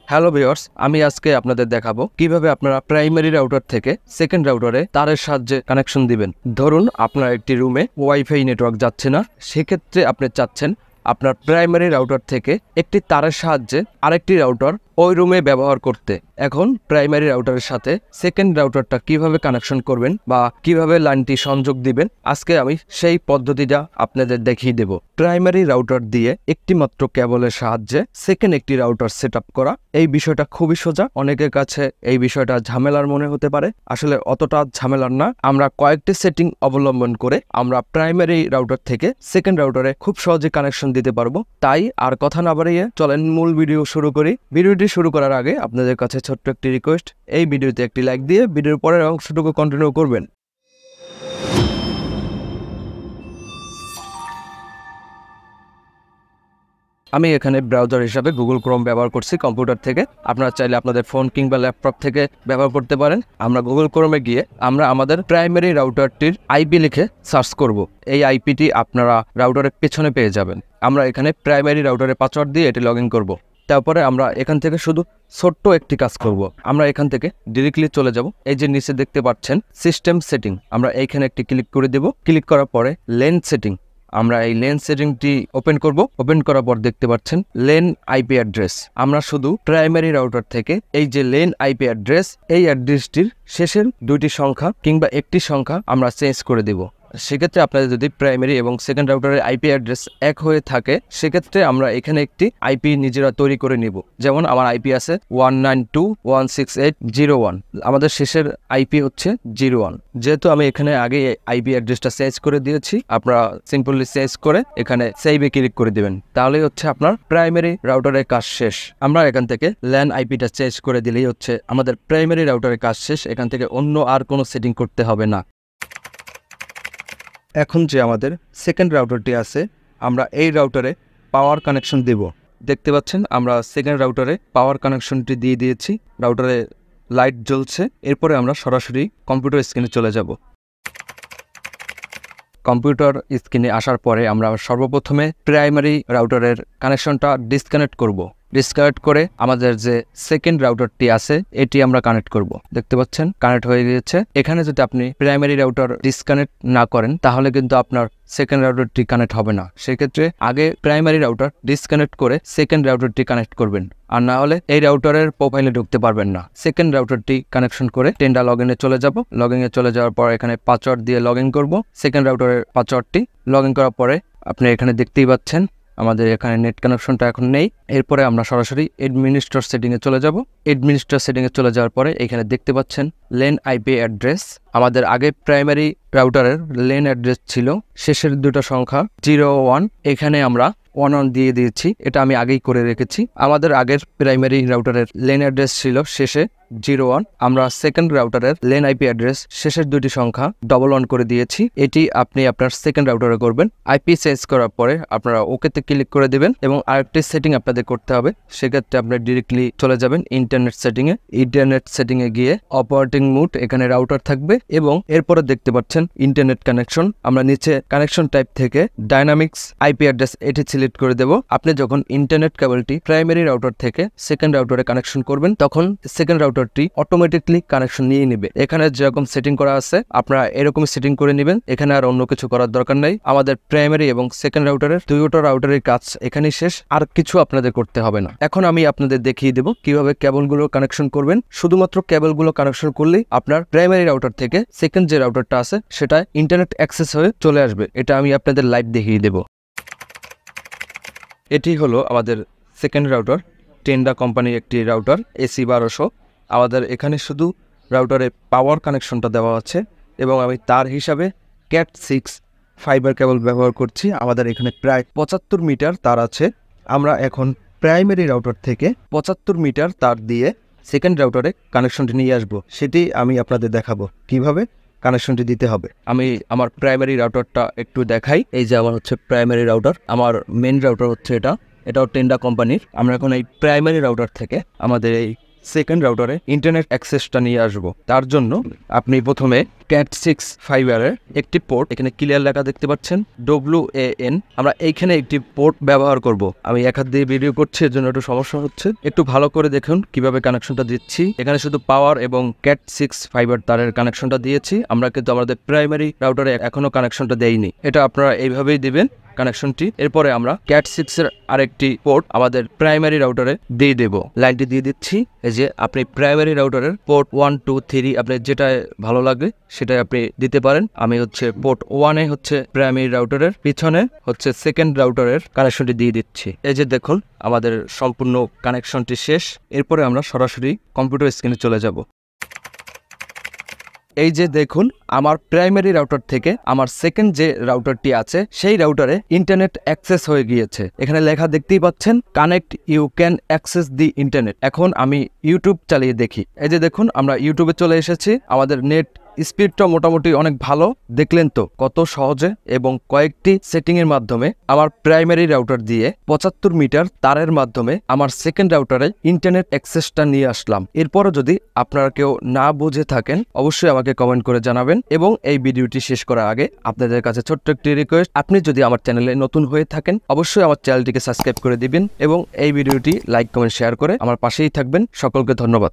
Hello viewers, আমি আজকে আপনাদের দেখাবো কিভাবে আপনারা প্রাইমারি রাউটার থেকে সেকেন্ড রাউটারে তারের সাহায্যে কানেকশন দিবেন। ধরুন আপনার একটি রুমে ওয়াইফাই নেটওয়ার্ক যাচ্ছে না, সেক্ষেত্রে আপনি চাচ্ছেন আপনার প্রাইমারি রাউটার থেকে একটি তারের সাহায্যে আরেকটি রাউটার ওই রুমে ব্যবহার করতে। এখন প্রাইমারি রাউটারের সাথে সেকেন্ড রাউটারটা কিভাবে কানেকশন করবেন বা কিভাবে লাইনটি সংযোগ দিবেন, আজকে আমি সেই পদ্ধতিটা আপনাদের দেখিয়ে দেব। প্রাইমারি রাউটার দিয়ে একটি মাত্র কেবলের সাহায্যে সেকেন্ড একটি রাউটার সেট আপ করা, এই বিষয়টা খুবই সোজা। অনেকের কাছে এই বিষয়টা ঝামেলার মনে হতে পারে, আসলে অতটা ঝামেলার না। আমরা কয়েকটি সেটিং অবলম্বন করে আমরা প্রাইমারি রাউটার থেকে সেকেন্ড রাউটারে খুব সহজে কানেকশন দিতে পারবো। তাই আর কথা না বাড়িয়ে চলেন মূল ভিডিও শুরু করি। ভিডিওটি শুরু করার আগে আপনাদের কাছে ছোট্ট একটি রিকোয়েস্ট, এই ভিডিওতে একটি লাইক দিয়ে ভিডিওর পরের অংশটুকু কন্টিনিউ করবেন। আমি এখানে ব্রাউজার হিসাবে গুগল ক্রোম ব্যবহার করছি কম্পিউটার থেকে। আপনারা চাইলে আপনাদের ফোন কিংবা ল্যাপটপ থেকে ব্যবহার করতে পারেন। আমরা গুগল ক্রোমে গিয়ে আমরা আমাদের প্রাইমারি রাউটারটির আইপি লিখে সার্চ করব। এই আইপিটি আপনারা রাউটারের পেছনে পেয়ে যাবেন। আমরা এখানে প্রাইমারি রাউটারের পাসওয়ার্ড দিয়ে এটি লগ ইন করবো। তারপরে আমরা এখান থেকে শুধু ছোট্ট একটি কাজ করব। আমরা এখান থেকে ডিরেক্টলি চলে যাব। এই যে নিচে দেখতে পাচ্ছেন সিস্টেম সেটিং, আমরা এইখানে একটি ক্লিক করে দেব। ক্লিক করার পরে লেন সেটিং, আমরা এই লেন সেটিংটি ওপেন করব। ওপেন করার পর দেখতে পাচ্ছেন লেন আইপি অ্যাড্রেস। আমরা শুধু প্রাইমারি রাউটার থেকে এই যে লেন আইপি অ্যাড্রেস, এই অ্যাড্রেসটির শেষের দুইটি সংখ্যা কিংবা একটি সংখ্যা আমরা চেঞ্জ করে দেব। সেক্ষেত্রে আপনাদের যদি প্রাইমারি এবং সেকেন্ড রাউটারের আইপি অ্যাড্রেস এক হয়ে থাকে, সেক্ষেত্রে আমরা এখানে একটি আইপি নিজেরা তৈরি করে নিব। যেমন আমার আইপি আছে 192.168.0.1, আমাদের শেষের আইপি হচ্ছে 0.1। যেহেতু আমি এখানে আগে আইপি অ্যাড্রেসটা চেঞ্জ করে দিয়েছি, আপনারা সিম্পলি চেঞ্জ করে এখানে সেভে ক্লিক করে দিবেন, তাহলেই হচ্ছে আপনার প্রাইমারি রাউটারের কাজ শেষ। আমরা এখান থেকে ল্যান আইপিটা চেঞ্জ করে দিলেই হচ্ছে আমাদের প্রাইমারি রাউটারের কাজ শেষ। এখান থেকে অন্য আর কোনো সেটিং করতে হবে না। এখন যে আমাদের সেকেন্ড রাউটারটি আছে, আমরা এই রাউটারে পাওয়ার কানেকশন দেব। দেখতে পাচ্ছেন আমরা সেকেন্ড রাউটারে পাওয়ার কানেকশনটি দিয়ে দিয়েছি। রাউটারে লাইট জ্বলছে। এরপরে আমরা সরাসরি কম্পিউটার স্ক্রিনে চলে যাব। কম্পিউটার স্ক্রিনে আসার পরে আমরা সর্বপ্রথমে প্রাইমারি রাউটারের কানেকশনটা ডিসকানেক্ট করব। ডিসকানেক্ট করে আমাদের যে সেকেন্ড রাউটারটি আছে এটি আমরা কানেক্ট করব। দেখতে পাচ্ছেন কানেক্ট হয়ে গিয়েছে। এখানে যদি আপনি প্রাইমারি রাউটার ডিসকানেক্ট না করেন, তাহলে কিন্তু আপনার সেকেন্ড রাউটারটি কানেক্ট হবে না। সেক্ষেত্রে আগে প্রাইমারি রাউটার ডিসকানেক্ট করে সেকেন্ড রাউটারটি কানেক্ট করবেন, আর না হলে এই রাউটারের প্রোফাইলে ঢুকতে পারবেন না। সেকেন্ড রাউটারটি কানেকশন করে টেন্ডা লগ ইনে চলে যাব। লগ ইনে চলে যাওয়ার পর এখানে পাসওয়ার্ড দিয়ে লগ ইন করবো। সেকেন্ড রাউটারের পাসওয়ার্ডটি লগ ইন করার পরে আপনি এখানে দেখতেই পাচ্ছেন আমাদের এখানে নেট কানেকশনটা এখন নেই। এরপরে আমরা সরাসরি অ্যাডমিনিস্ট্রেটর সেটিংয়ে চলে যাব। অ্যাডমিনিস্ট্রেটর সেটিংয়ে চলে যাওয়ার পরে এখানে দেখতে পাচ্ছেন লেন আইপি অ্যাড্রেস। আমাদের আগে প্রাইমারি রাউটারের লেন অ্যাড্রেস ছিল শেষের দুটো সংখ্যা 0.1, এখানে আমরা 1.1 দিয়ে দিয়েছি। এটা আমি আগেই করে রেখেছি। আমাদের আগের প্রাইমারি রাউটারের লেন অ্যাড্রেস ছিল শেষে 0.1, আমরা সেকেন্ড রাউটারের লেন আইপি অ্যাড্রেস শেষের দুটি সংখ্যা 1.1 করে দিয়েছি। এটি আপনি আপনার সেকেন্ড রাউটারে করবেন। আইপি চেঞ্জ করার পরে আপনারা ওকেতে ক্লিক করে দেবেন এবং আরেকটি সেটিং আপনাদের করতে হবে। সেক্ষেত্রে আপনি ডিরেক্টলি চলে যাবেন ইন্টারনেট সেটিংয়ে। ইন্টারনেট সেটিংয়ে গিয়ে অপারেটিং মোড, এখানে রাউটার থাকবে এবং এরপরে দেখতে পাচ্ছেন ইন্টারনেট কানেকশন। আমরা নিচে কানেকশন টাইপ থেকে ডাইনামিক্স আইপি অ্যাড্রেস এটি সিলেক্ট করে দেব। আপনি যখন ইন্টারনেট কেবলটি প্রাইমারি রাউটার থেকে সেকেন্ড রাউটারে কানেকশন করবেন, তখন সেকেন্ড রাউটারটি অটোমেটিকলি কানেকশন নিয়ে নেবে। এখানে যেরকম সেটিং করা আছে আপনারা এরকমই সেটিং করে নেবেন। এখানে আর অন্য কিছু করার দরকার নাই। আমাদের প্রাইমারি এবং সেকেন্ড রাউটারের দুইটা রাউটারের কাজ এখানেই শেষ, আর কিছু আপনাদের করতে হবে না। এখন আমি আপনাদের দেখিয়ে দেব কিভাবে কেবলগুলো কানেকশন করবেন। শুধুমাত্র কেবলগুলো কানেকশন করলেই আপনার প্রাইমারি রাউটার থেকে সেকেন্ড যে রাউটারটা আছে সেটা ইন্টারনেট অ্যাক্সেস হয়ে চলে আসবে। এটা আমি আপনাদের লাইভ দেখিয়ে দেব। এটি হলো আমাদের সেকেন্ড রাউটার, টেন্ডা কোম্পানির একটি রাউটার AC 1200। আমাদের এখানে শুধু রাউটারে পাওয়ার কানেকশনটা দেওয়া আছে এবং আমি তার হিসাবে ক্যাট 6 ফাইবার কেবল ব্যবহার করছি। আমাদের এখানে প্রায় 75 মিটার তার আছে। আমরা এখন প্রাইমারি রাউটার থেকে 75 মিটার তার দিয়ে সেকেন্ড রাউটারে কানেকশনটি নিয়ে আসবো। সেটি আমি আপনাদের দেখাবো কিভাবে কানেকশনটি দিতে হবে। আমি আমার প্রাইমারি রাউটারটা একটু দেখাই। এই যে আমার হচ্ছে প্রাইমারি রাউটার, আমার মেন রাউটার হচ্ছে এটাও টেন্ডা কোম্পানির। আমরা এখন এই প্রাইমারি রাউটার থেকে আমাদের এই সেকেন্ড রাউটারে ইন্টারনেট অ্যাক্সেসটা নিয়ে আসব। তার জন্য আপনি প্রথমে Cat6 ফাইবারের একটি পোর্ট, এখানে ক্লিয়ার লেখা দেখতে পাচ্ছেন WAN, আমরা এইখানে একটি পোর্ট ব্যবহার করব। আমি এক হাত দিয়ে ভিডিও করছি, এর জন্য একটু সমস্যা হচ্ছে, একটু ভালো করে দেখুন কিভাবে কানেকশনটা দিচ্ছি। এখানে শুধু পাওয়ার এবং Cat6 ফাইবার তারের কানেকশনটা দিয়েছি, আমরা কিন্তু আমাদের প্রাইমারি রাউটারে এখনো কানেকশনটা দেইনি। এটা আপনারা এইভাবেই দিবেন কানেকশনটি। এরপরে আমরা Cat6 এর আরেকটি পোর্ট আমাদের প্রাইমারি রাউটারে দিয়ে দেব। লাইনটি দিয়ে দিচ্ছি। এই যে আপনি প্রাইমারি রাউটারের পোর্ট 1 2 3 আপনি যেটা ভালো লাগে সেটাই আপনি দিতে পারেন। আমি হচ্ছে পোর্ট 1 এ হচ্ছে প্রাইমারি রাউটারের, পিছনে হচ্ছে সেকেন্ড রাউটারের কানেকশনটি দিয়ে দিচ্ছি। এই যে দেখুন আমাদের সম্পূর্ণ কানেকশনটি শেষ। এরপরে আমরা সরাসরি কম্পিউটার স্ক্রিনে চলে যাব। এই যে দেখুন আমার প্রাইমারি রাউটার থেকে আমার সেকেন্ড যে রাউটারটি আছে সেই রাউটারে ইন্টারনেট অ্যাক্সেস হয়ে গিয়েছে। এখানে লেখা দেখতেই পাচ্ছেন connect you can access the internet. এখন আমি ইউটিউব চালিয়ে দেখি। এই যে দেখুন আমরা ইউটিউবে চলে এসেছি। আমাদের নেট স্পিডটা মোটামুটি অনেক ভালো, দেখলেন তো কত সহজে এবং কয়েকটি সেটিং এর মাধ্যমে আমার প্রাইমারি রাউটার দিয়ে 75 মিটার তারের মাধ্যমে আমার সেকেন্ড রাউটারে ইন্টারনেট অ্যাক্সেসটা নিয়ে আসলাম। এরপরও যদি আপনারা কেউ না বুঝে থাকেন অবশ্যই আমাকে কমেন্ট করে জানাবেন। এবং এই ভিডিওটি শেষ করার আগে আপনাদের কাছে ছোট্ট একটি রিকোয়েস্ট, আপনি যদি আমার চ্যানেলে নতুন হয়ে থাকেন অবশ্যই আমার চ্যানেলটিকে সাবস্ক্রাইব করে দিবেন এবং এই ভিডিওটি লাইক কমেন্ট শেয়ার করে আমার পাশেই থাকবেন। সকলকে ধন্যবাদ।